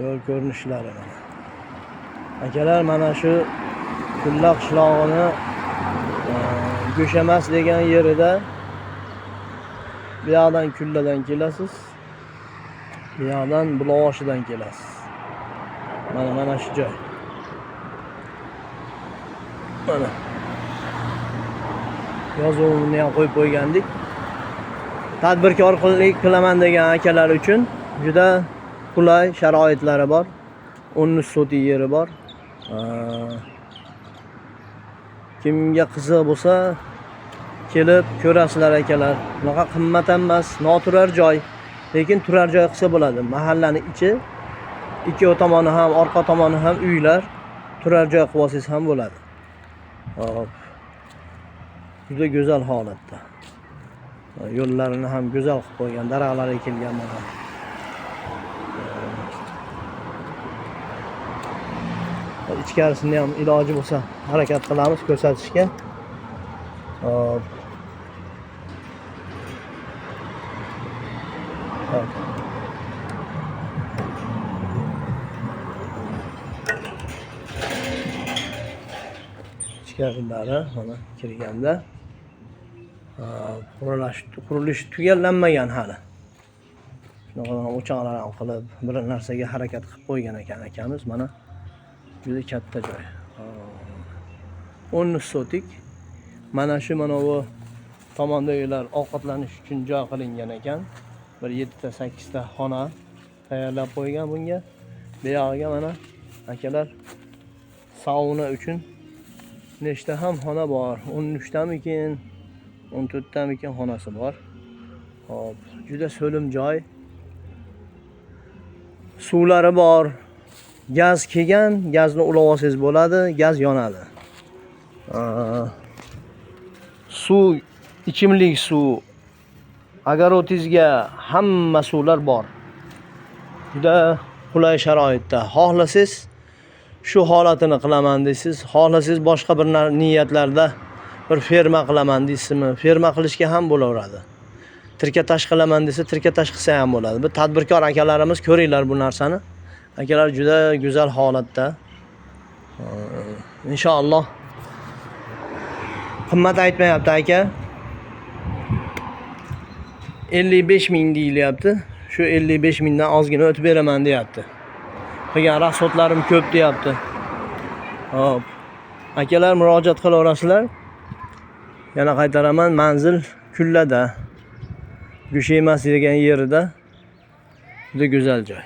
yo'l ko'rinishlari mana. Akalar, mana shu Kulla qishlog'ini Go'shamas degan yerida bu yoqdan Kulladan kelasiz. Bu yoqdan Buloqoshidan kelasiz. Mana shu joy. Mana. Yozuvini ham qo'yib qo'ygandik. Tadbirkorlik qilaman degan akalar uchun juda qulay sharoitlari bor. 13 sotik yeri bor. Kimga qiziq bo'lsa, kelib ko'rasizlar akalar. Bunaqa qimmat emas, noturar joy. Lekin turar joy qilsa bo'ladi. Mahallaning ichi, ikki tomoni ham, orqa tomoni ham uylar, turar joy qilib olsangiz ham bo'ladi. Hop. Juda go'zal holatda. Yo'llarini ham go'zal qilib qo'ygan, daraxtlar ekilgan mana. Ichkarisini ham iloji bo'lsa harakat qilamiz ko'rsatishga. Hop. Ichkarilari mana kirganda qurilish tugallanmagan hali. Shunaqa o'choqlar ham qilib, bir narsaga harakat qilib qo'ygan ekan akamiz. Mana juda katta joy. 13 sotik. Mana shu bu tomondagilar ovqatlanish uchun joy qilingan ekan. Bir 7-8 ta xona tayyorlab qo'ygan bunga. Bu yog'iga mana akalar sauna uchun nechta ham xona bor? 13 tamikin, 14 tamikin xonasi bor. Hop, juda so'lim joy. Suvlari bor. Gaz kelgan, gazni ulab olsangiz bo'ladi, gaz yonadi. Suv, ichimlik suv, agarotingizga hamma suvlar bor. Juda qulay sharoitda. Xohlasangiz shu holatini qilaman deysiz, xohlasangiz boshqa bir niyatlarda bir ferma qilaman deysizmi, ferma qilishga ham bo'laveradi. Tirkatash qilaman desa, tirkatash qilsa ham bo'ladi. Bu tadbirkor akalarimiz ko'ringlar bu narsani. Akalar juda go'zal holatda. Inshaalloh. Qimmat aytmayapti aka. 55 ming deyilyapti. Shu 55 mingdan ozgina o'tib beraman deyapti. Qilgan rasxodlarim ko'p deyapti. Hop. Akalar murojaat qilaverasizlar. Yana qaytaraman, manzil Kullada. Go'shamas degan yerida. Juda go'zal joy.